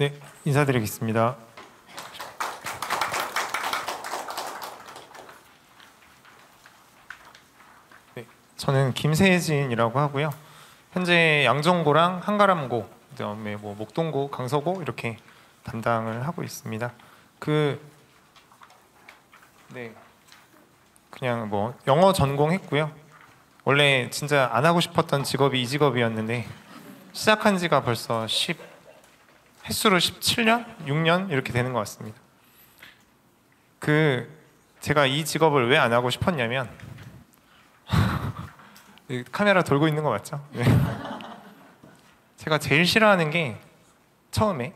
네, 인사드리겠습니다. 네, 저는 김세진이라고 하고요. 현재 양정고랑 한가람고, 그다음에 뭐 목동고, 강서고 이렇게 담당을 하고 있습니다. 네, 그냥 뭐 영어 전공했고요. 원래 진짜 안 하고 싶었던 직업이 이 직업이었는데 시작한 지가 벌써 횟수로 17년, 6년 이렇게 되는 것 같습니다. 제가 이 직업을 왜 안 하고 싶었냐면 카메라 돌고 있는 거 맞죠? 네. 제가 제일 싫어하는 게 처음에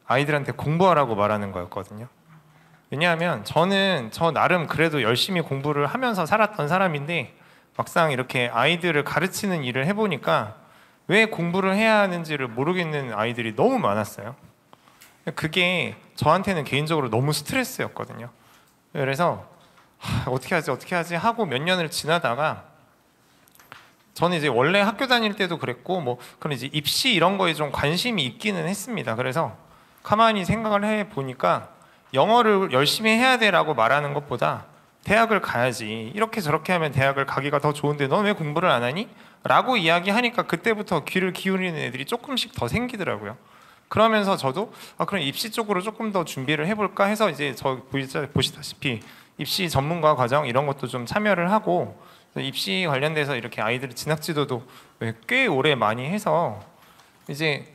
아이들한테 공부하라고 말하는 거였거든요. 왜냐하면 저는 저 나름 그래도 열심히 공부를 하면서 살았던 사람인데 막상 이렇게 아이들을 가르치는 일을 해보니까 왜 공부를 해야 하는지를 모르겠는 아이들이 너무 많았어요. 그게 저한테는 개인적으로 너무 스트레스였거든요. 그래서 어떻게 하지 하고 몇 년을 지나다가 저는 이제 원래 학교 다닐 때도 그랬고 뭐 그런 이제 입시 이런 거에 좀 관심이 있기는 했습니다. 그래서 가만히 생각을 해 보니까 영어를 열심히 해야 돼라고 말하는 것보다 대학을 가야지, 이렇게 저렇게 하면 대학을 가기가 더 좋은데 넌 왜 공부를 안 하니? 라고 이야기하니까 그때부터 귀를 기울이는 애들이 조금씩 더 생기더라고요. 그러면서 저도 그럼 입시 쪽으로 조금 더 준비를 해볼까 해서 이제 저 보시다시피 입시 전문가 과정 이런 것도 좀 참여를 하고 입시 관련돼서 이렇게 아이들 진학지도도 꽤 오래 많이 해서 이제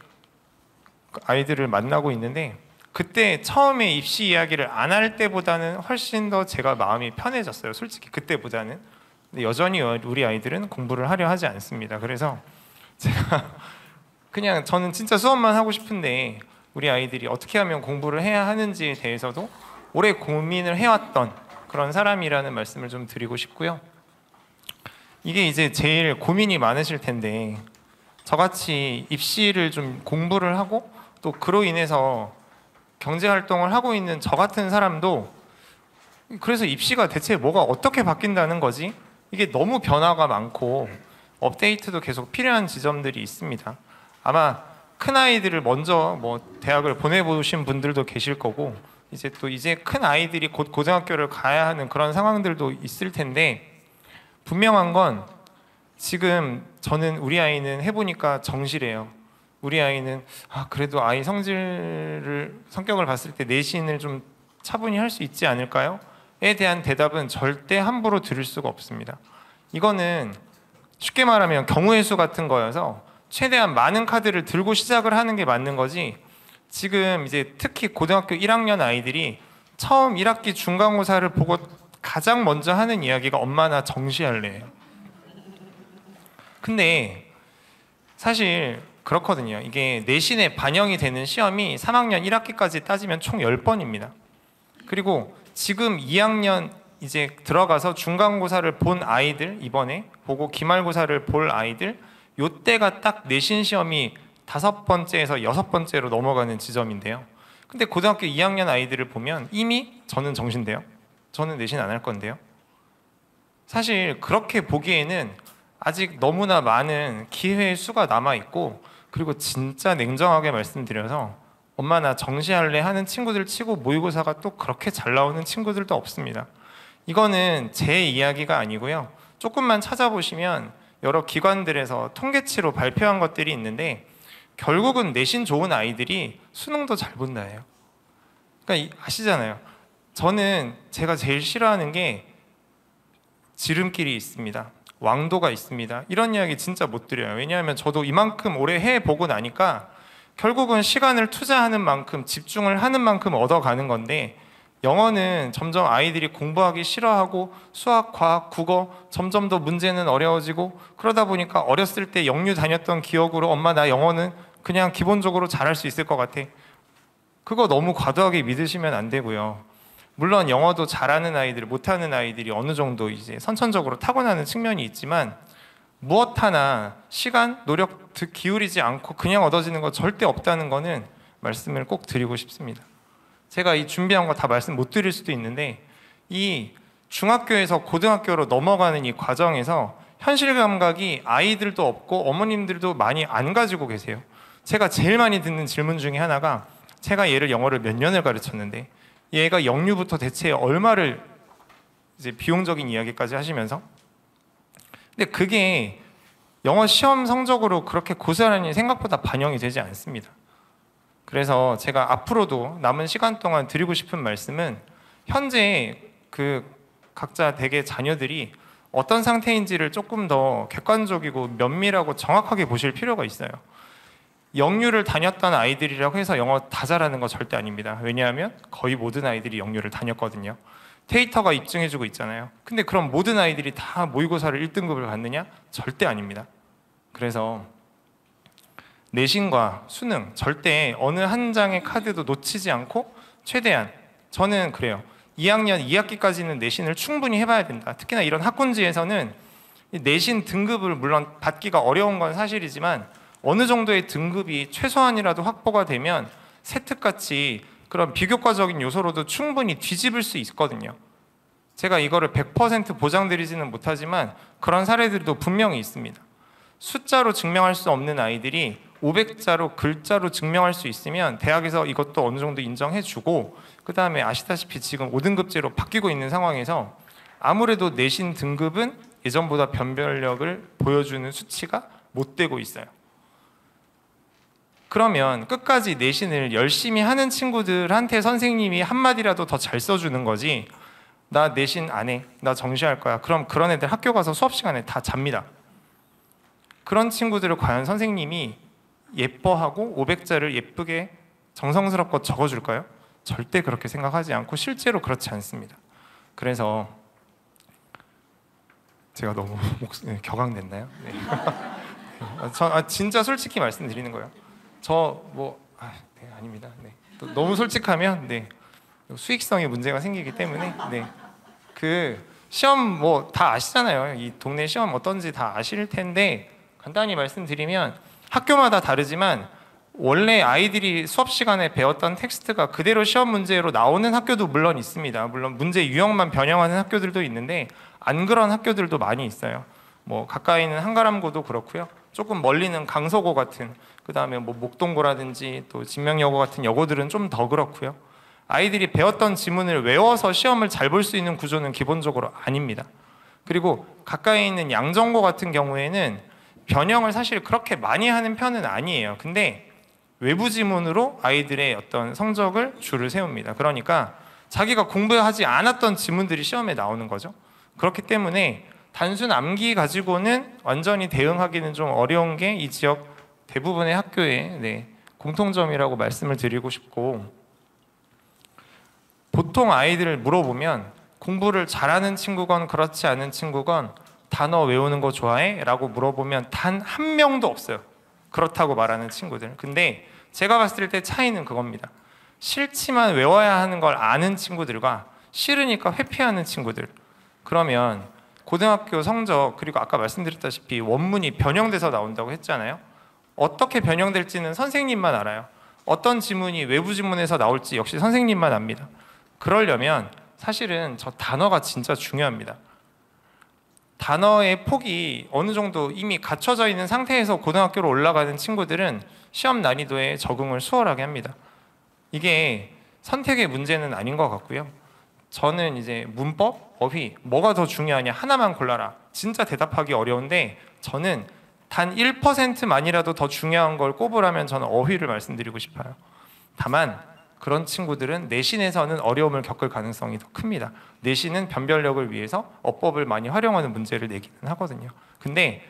아이들을 만나고 있는데, 그때 처음에 입시 이야기를 안 할 때보다는 훨씬 더 제가 마음이 편해졌어요. 솔직히 그때보다는. 근데 여전히 우리 아이들은 공부를 하려 하지 않습니다. 그래서 제가 그냥 저는 진짜 수업만 하고 싶은데 우리 아이들이 어떻게 하면 공부를 해야 하는지에 대해서도 오래 고민을 해왔던 그런 사람이라는 말씀을 좀 드리고 싶고요. 이게 이제 제일 고민이 많으실 텐데, 저같이 입시를 좀 공부를 하고 또 그로 인해서 경제활동을 하고 있는 저 같은 사람도 그래서 입시가 대체 뭐가 어떻게 바뀐다는 거지? 이게 너무 변화가 많고 업데이트도 계속 필요한 지점들이 있습니다. 아마 큰 아이들을 먼저 뭐 대학을 보내보신 분들도 계실 거고 이제 큰 아이들이 곧 고등학교를 가야 하는 그런 상황들도 있을 텐데, 분명한 건 지금 저는 우리 아이는 해보니까 정실해요. 우리 아이는 그래도 아이 성격을 봤을 때 내신을 좀 차분히 할 수 있지 않을까요? 에 대한 대답은 절대 함부로 들을 수가 없습니다. 이거는 쉽게 말하면 경우의 수 같은 거여서 최대한 많은 카드를 들고 시작을 하는 게 맞는 거지, 지금 이제 특히 고등학교 1학년 아이들이 처음 1학기 중간고사를 보고 가장 먼저 하는 이야기가 엄마 나 정시할래요. 근데 사실 그렇거든요. 이게 내신에 반영이 되는 시험이 3학년 1학기까지 따지면 총 10번입니다. 그리고 지금 2학년 이제 들어가서 중간고사를 본 아이들, 이번에 보고 기말고사를 볼 아이들, 요때가 딱 내신 시험이 5번째에서 6번째로 넘어가는 지점인데요. 근데 고등학교 2학년 아이들을 보면 이미 저는 정시인데요, 저는 내신 안 할 건데요. 사실 그렇게 보기에는 아직 너무나 많은 기회의 수가 남아있고, 그리고 진짜 냉정하게 말씀드려서 엄마 나 정시할래 하는 친구들 치고 모의고사가 또 그렇게 잘 나오는 친구들도 없습니다. 이거는 제 이야기가 아니고요. 조금만 찾아보시면 여러 기관들에서 통계치로 발표한 것들이 있는데 결국은 내신 좋은 아이들이 수능도 잘 본다예요. 그러니까 아시잖아요. 저는 제가 제일 싫어하는 게 지름길이 있습니다. 왕도가 있습니다. 이런 이야기 진짜 못 드려요. 왜냐하면 저도 이만큼 오래 해보고 나니까 결국은 시간을 투자하는 만큼 집중을 하는 만큼 얻어가는 건데, 영어는 점점 아이들이 공부하기 싫어하고 수학, 과학, 국어 점점 더 문제는 어려워지고, 그러다 보니까 어렸을 때 영유 다녔던 기억으로 엄마 나 영어는 그냥 기본적으로 잘할 수 있을 것 같아. 그거 너무 과도하게 믿으시면 안 되고요. 물론 영어도 잘하는 아이들, 못하는 아이들이 어느 정도 이제 선천적으로 타고나는 측면이 있지만 무엇 하나 시간, 노력 기울이지 않고 그냥 얻어지는 거 절대 없다는 거는 말씀을 꼭 드리고 싶습니다. 제가 이 준비한 거 다 말씀 못 드릴 수도 있는데, 이 중학교에서 고등학교로 넘어가는 이 과정에서 현실 감각이 아이들도 없고 어머님들도 많이 안 가지고 계세요. 제가 제일 많이 듣는 질문 중에 하나가 제가 얘를 영어를 몇 년을 가르쳤는데 얘가 영유부터 대체 얼마를 이제 비용적인 이야기까지 하시면서, 근데 그게 영어 시험 성적으로 그렇게 고스란히 생각보다 반영이 되지 않습니다. 그래서 제가 앞으로도 남은 시간 동안 드리고 싶은 말씀은 현재 그 각자 댁의 자녀들이 어떤 상태인지를 조금 더 객관적이고 면밀하고 정확하게 보실 필요가 있어요. 영유를 다녔던 아이들이라고 해서 영어 다 잘하는 거 절대 아닙니다. 왜냐하면 거의 모든 아이들이 영유를 다녔거든요. 데이터가 입증해주고 있잖아요. 근데 그럼 모든 아이들이 다 모의고사를 1등급을 받느냐? 절대 아닙니다. 그래서 내신과 수능 절대 어느 한 장의 카드도 놓치지 않고 최대한, 저는 그래요. 2학년 2학기까지는 내신을 충분히 해봐야 된다. 특히나 이런 학군지에서는 내신 등급을 물론 받기가 어려운 건 사실이지만 어느 정도의 등급이 최소한이라도 확보가 되면 세특같이 그런 비교과적인 요소로도 충분히 뒤집을 수 있거든요. 제가 이거를 100% 보장드리지는 못하지만 그런 사례들도 분명히 있습니다. 숫자로 증명할 수 없는 아이들이 500자로 글자로 증명할 수 있으면 대학에서 이것도 어느 정도 인정해주고, 그 다음에 아시다시피 지금 5등급제로 바뀌고 있는 상황에서 아무래도 내신 등급은 예전보다 변별력을 보여주는 수치가 못 되고 있어요. 그러면 끝까지 내신을 열심히 하는 친구들한테 선생님이 한마디라도 더 잘 써주는 거지, 나 내신 안 해, 나 정시할 거야, 그럼 그런 애들 학교 가서 수업 시간에 다 잡니다. 그런 친구들을 과연 선생님이 예뻐하고 500자를 예쁘게 정성스럽게 적어줄까요? 절대 그렇게 생각하지 않고 실제로 그렇지 않습니다. 그래서 제가 너무 격앙됐나요? 네. 진짜 솔직히 말씀드리는 거예요. 네, 아닙니다. 네. 너무 솔직하면 수익성에 문제가 생기기 때문에 그 시험 다 아시잖아요. 이 동네 시험 어떤지 다 아실 텐데 간단히 말씀드리면 학교마다 다르지만 원래 아이들이 수업 시간에 배웠던 텍스트가 그대로 시험 문제로 나오는 학교도 물론 있습니다. 물론 문제 유형만 변형하는 학교들도 있는데 안 그런 학교들도 많이 있어요. 가까이는 한가람고도 그렇고요. 조금 멀리는 강서고 같은, 그 다음에 목동고라든지 또 진명여고 같은 여고들은 좀 더 그렇고요. 아이들이 배웠던 지문을 외워서 시험을 잘 볼 수 있는 구조는 기본적으로 아닙니다. 그리고 가까이 있는 양정고 같은 경우에는 변형을 사실 그렇게 많이 하는 편은 아니에요. 근데 외부 지문으로 아이들의 어떤 성적을 줄을 세웁니다. 그러니까 자기가 공부하지 않았던 지문들이 시험에 나오는 거죠. 그렇기 때문에 단순 암기 가지고는 완전히 대응하기는 좀 어려운 게 이 지역 대부분의 학교의 공통점이라고 말씀을 드리고 싶고, 보통 아이들을 물어보면 공부를 잘하는 친구건 그렇지 않은 친구건 단어 외우는 거 좋아해? 라고 물어보면 단 한 명도 없어요. 그렇다고 말하는 친구들. 근데 제가 봤을 때 차이는 그겁니다. 싫지만 외워야 하는 걸 아는 친구들과 싫으니까 회피하는 친구들. 그러면 고등학교 성적, 그리고 아까 말씀드렸다시피 원문이 변형돼서 나온다고 했잖아요. 어떻게 변형될지는 선생님만 알아요. 어떤 지문이 외부 지문에서 나올지 역시 선생님만 압니다. 그러려면 사실은 저 단어가 진짜 중요합니다. 단어의 폭이 어느 정도 이미 갖춰져 있는 상태에서 고등학교로 올라가는 친구들은 시험 난이도에 적응을 수월하게 합니다. 이게 선택의 문제는 아닌 것 같고요. 저는 이제 문법, 어휘 뭐가 더 중요하냐 하나만 골라라. 진짜 대답하기 어려운데 저는 단 1%만이라도 더 중요한 걸 꼽으라면 저는 어휘를 말씀드리고 싶어요. 다만 그런 친구들은 내신에서는 어려움을 겪을 가능성이 더 큽니다. 내신은 변별력을 위해서 어법을 많이 활용하는 문제를 내기는 하거든요. 근데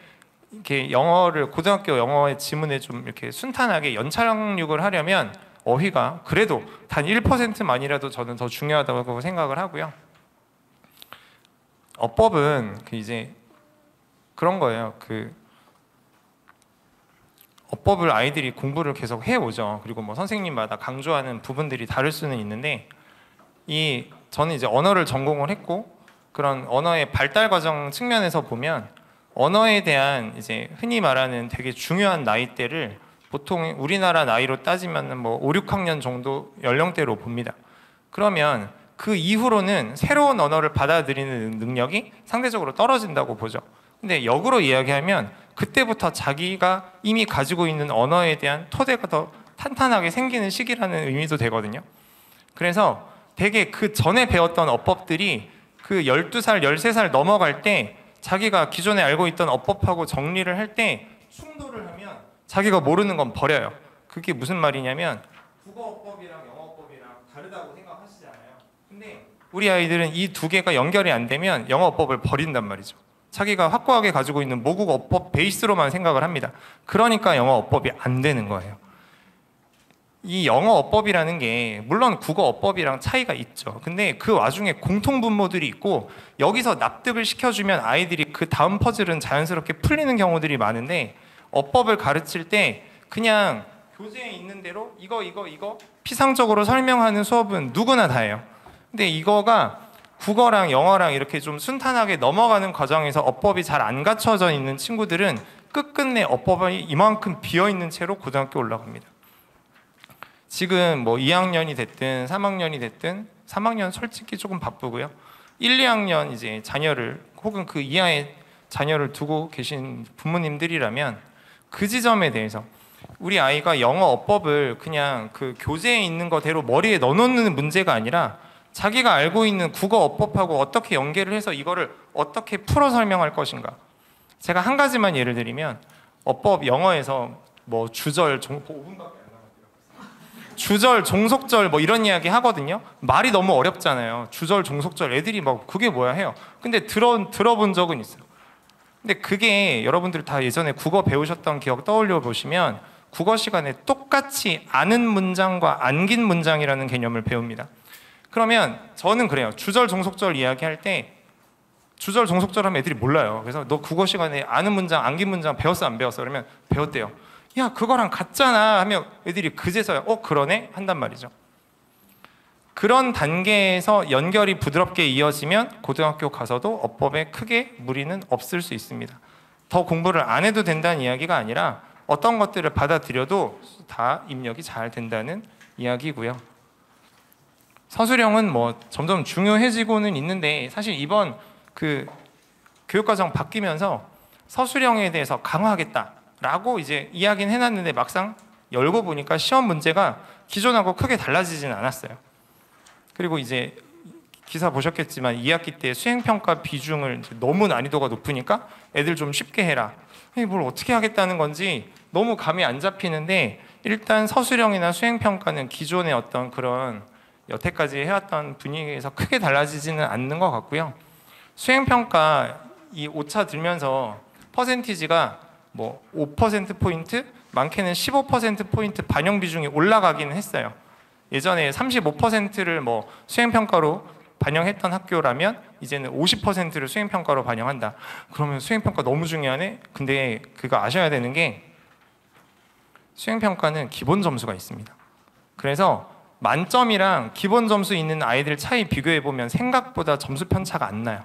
이렇게 영어를, 고등학교 영어의 지문에 좀 이렇게 순탄하게 연착륙을 하려면 어휘가 그래도 단 1%만이라도 저는 더 중요하다고 생각을 하고요. 어법은 이제 그런 거예요. 어법을 아이들이 공부를 계속 해오죠. 그리고 선생님마다 강조하는 부분들이 다를 수는 있는데, 저는 이제 언어를 전공을 했고 그런 언어의 발달 과정 측면에서 보면 언어에 대한 이제 흔히 말하는 되게 중요한 나이대를 보통 우리나라 나이로 따지면 5, 6학년 정도 연령대로 봅니다. 그러면 그 이후로는 새로운 언어를 받아들이는 능력이 상대적으로 떨어진다고 보죠. 근데 역으로 이야기하면 그때부터 자기가 이미 가지고 있는 언어에 대한 토대가 더 탄탄하게 생기는 시기라는 의미도 되거든요. 그래서 되게 그 전에 배웠던 어법들이 그 12살, 13살 넘어갈 때 자기가 기존에 알고 있던 어법하고 정리를 할 때 충돌을 하면 자기가 모르는 건 버려요. 그게 무슨 말이냐면 국어어법이랑 영어어법이랑 다르다고 생각하시잖아요. 근데 우리 아이들은 이 두 개가 연결이 안 되면 영어어법을 버린단 말이죠. 자기가 확고하게 가지고 있는 모국 어법 베이스로만 생각을 합니다. 그러니까 영어어법이 안 되는 거예요. 이 영어어법이라는 게 물론 국어어법이랑 차이가 있죠. 근데 그 와중에 공통분모들이 있고 여기서 납득을 시켜주면 아이들이 그 다음 퍼즐은 자연스럽게 풀리는 경우들이 많은데 어법을 가르칠 때 그냥 교재에 있는 대로 이거 피상적으로 설명하는 수업은 누구나 다 해요. 근데 이거가 국어랑 영어랑 이렇게 좀 순탄하게 넘어가는 과정에서 어법이 잘 안 갖춰져 있는 친구들은 끝끝내 어법이 이만큼 비어있는 채로 고등학교 올라갑니다. 지금 뭐 2학년이 됐든 3학년이 됐든 3학년 솔직히 조금 바쁘고요. 1, 2학년 이제 자녀를 혹은 그 이하의 자녀를 두고 계신 부모님들이라면 그 지점에 대해서 우리 아이가 영어 어법을 그냥 그 교재에 있는 거대로 머리에 넣어놓는 문제가 아니라 자기가 알고 있는 국어 어법하고 어떻게 연계를 해서 이거를 어떻게 풀어 설명할 것인가. 제가 한 가지만 예를 들면 어법 영어에서 뭐 주절, 5분밖에 안 남았대요. 주절, 종속절 뭐 이런 이야기 하거든요. 말이 너무 어렵잖아요. 주절, 종속절 애들이 막 그게 뭐야 해요. 근데 들어본 적은 있어요. 근데 그게 여러분들 다 예전에 국어 배우셨던 기억 떠올려 보시면 국어 시간에 똑같이 아는 문장과 안긴 문장이라는 개념을 배웁니다. 그러면 저는 그래요. 주절, 종속절 이야기할 때 주절, 종속절 하면 애들이 몰라요. 그래서 너 국어 시간에 아는 문장, 안긴 문장 배웠어 안 배웠어? 그러면 배웠대요. 야 그거랑 같잖아 하면 애들이 그제서야 그러네? 한단 말이죠. 그런 단계에서 연결이 부드럽게 이어지면 고등학교 가서도 어법에 크게 무리는 없을 수 있습니다. 더 공부를 안 해도 된다는 이야기가 아니라 어떤 것들을 받아들여도 다 입력이 잘 된다는 이야기고요. 서술형은 뭐 점점 중요해지고는 있는데 사실 이번 그 교육과정 바뀌면서 서술형에 대해서 강화하겠다라고 이제 이야기는 해놨는데 막상 열고 보니까 시험 문제가 기존하고 크게 달라지지는 않았어요. 그리고 이제 기사 보셨겠지만 2학기 때 수행평가 비중을 너무 난이도가 높으니까 애들 좀 쉽게 해라. 뭘 어떻게 하겠다는 건지 너무 감이 안 잡히는데 일단 서술형이나 수행평가는 기존의 어떤 그런 여태까지 해왔던 분위기에서 크게 달라지지는 않는 것 같고요. 수행평가 이 5차 들면서 퍼센티지가 뭐 5%포인트, 많게는 15%포인트 반영 비중이 올라가기는 했어요. 예전에 35%를 뭐 수행평가로 반영했던 학교라면 이제는 50%를 수행평가로 반영한다. 그러면 수행평가 너무 중요하네? 근데 그거 아셔야 되는 게 수행평가는 기본 점수가 있습니다. 그래서 만점이랑 기본 점수 있는 아이들 차이 비교해보면 생각보다 점수 편차가 안 나요.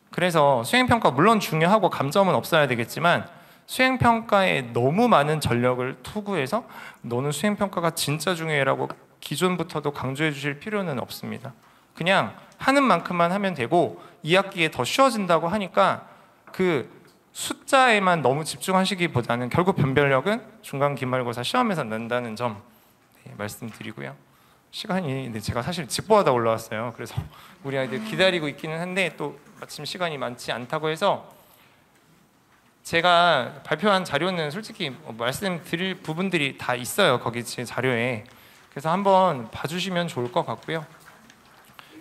그래서 수행평가 물론 중요하고 감점은 없어야 되겠지만 수행평가에 너무 많은 전력을 투구해서 너는 수행평가가 진짜 중요해라고 기존부터도 강조해 주실 필요는 없습니다. 그냥 하는 만큼만 하면 되고 2학기에 더 쉬워진다고 하니까 그 숫자에만 너무 집중하시기보다는 결국 변별력은 중간 기말고사 시험에서 난다는 점 말씀드리고요. 시간이 제가 사실 직보하다 올라왔어요. 그래서 우리 아이들 기다리고 있기는 한데 또 마침 시간이 많지 않다고 해서 제가 발표한 자료는 솔직히 말씀드릴 부분들이 다 있어요. 거기 제 자료에. 그래서 한번 봐주시면 좋을 것 같고요.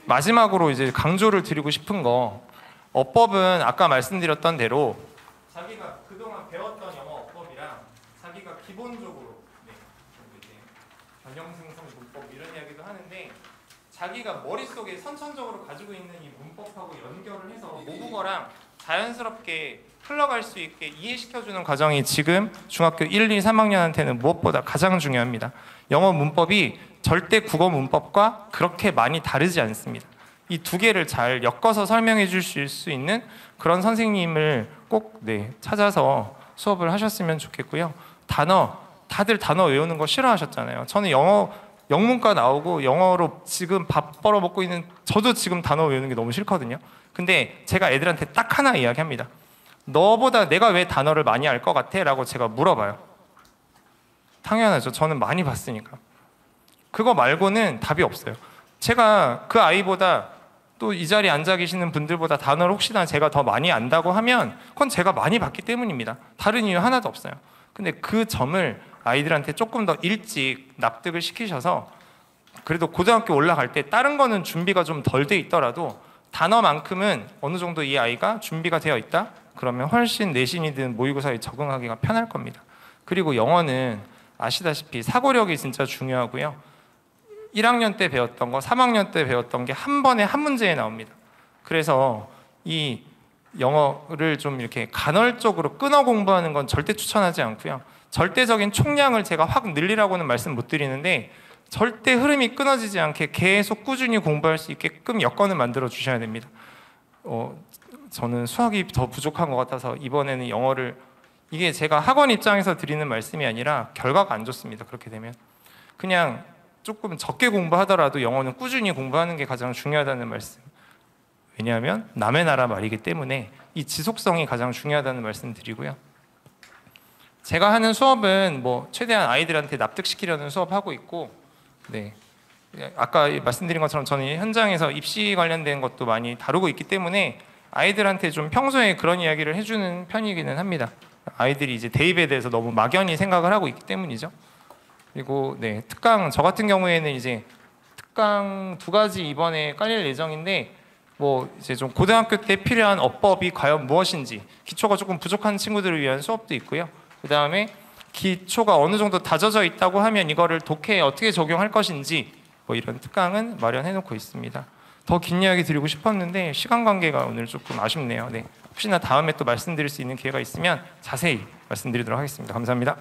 마지막으로 이제 강조를 드리고 싶은 거 어법은 아까 말씀드렸던 대로 자기가 그동안 배웠던 영어 어법이랑 자기가 기본적으로 변형생성 문법 이런 이야기도 하는데 자기가 머릿속에 선천적으로 가지고 있는 이 문법하고 연결을 해서 모국어랑 자연스럽게 흘러갈 수 있게 이해시켜주는 과정이 지금 중학교 1, 2, 3학년한테는 무엇보다 가장 중요합니다. 영어 문법이 절대 국어 문법과 그렇게 많이 다르지 않습니다. 이 두 개를 잘 엮어서 설명해 주실 수 있는 그런 선생님을 꼭 찾아서 수업을 하셨으면 좋겠고요. 다들 단어 외우는 거 싫어하셨잖아요. 저는 영문과 나오고 영어로 지금 밥 벌어먹고 있는 저도 지금 단어 외우는 게 너무 싫거든요. 근데 제가 애들한테 딱 하나 이야기합니다. 너보다 내가 왜 단어를 많이 알 것 같아? 라고 제가 물어봐요. 당연하죠. 저는 많이 봤으니까. 그거 말고는 답이 없어요. 제가 그 아이보다 또 이 자리에 앉아 계시는 분들보다 단어를 혹시나 제가 더 많이 안다고 하면 그건 제가 많이 봤기 때문입니다. 다른 이유 하나도 없어요. 근데 그 점을 아이들한테 조금 더 일찍 납득을 시키셔서 그래도 고등학교 올라갈 때 다른 거는 준비가 좀 덜 돼 있더라도 단어만큼은 어느 정도 이 아이가 준비가 되어 있다? 그러면 훨씬 내신이든 모의고사에 적응하기가 편할 겁니다. 그리고 영어는 아시다시피 사고력이 진짜 중요하고요. 1학년 때 배웠던 거, 3학년 때 배웠던 게 한 번에 한 문제에 나옵니다. 그래서 이 영어를 좀 이렇게 간헐적으로 끊어 공부하는 건 절대 추천하지 않고요. 절대적인 총량을 제가 확 늘리라고는 말씀 못 드리는데 절대 흐름이 끊어지지 않게 계속 꾸준히 공부할 수 있게끔 여건을 만들어 주셔야 됩니다. 저는 수학이 더 부족한 것 같아서 이번에는 영어를, 이게 제가 학원 입장에서 드리는 말씀이 아니라 결과가 안 좋습니다. 그렇게 되면 그냥 조금 적게 공부하더라도 영어는 꾸준히 공부하는 게 가장 중요하다는 말씀. 왜냐하면 남의 나라 말이기 때문에 이 지속성이 가장 중요하다는 말씀 드리고요. 제가 하는 수업은 뭐 최대한 아이들한테 납득시키려는 수업하고 있고, 네, 아까 말씀드린 것처럼 저는 현장에서 입시 관련된 것도 많이 다루고 있기 때문에 아이들한테 좀 평소에 그런 이야기를 해주는 편이기는 합니다. 아이들이 이제 대입에 대해서 너무 막연히 생각을 하고 있기 때문이죠. 그리고 네, 특강, 저 같은 경우에는 이제 특강 2가지 이번에 깔릴 예정인데, 뭐 이제 좀 고등학교 때 필요한 어법이 과연 무엇인지, 기초가 조금 부족한 친구들을 위한 수업도 있고요. 그 다음에 기초가 어느 정도 다져져 있다고 하면 이거를 독해에 어떻게 적용할 것인지, 뭐 이런 특강은 마련해 놓고 있습니다. 더 긴 이야기 드리고 싶었는데 시간 관계가 오늘 조금 아쉽네요. 네, 혹시나 다음에 또 말씀드릴 수 있는 기회가 있으면 자세히 말씀드리도록 하겠습니다. 감사합니다.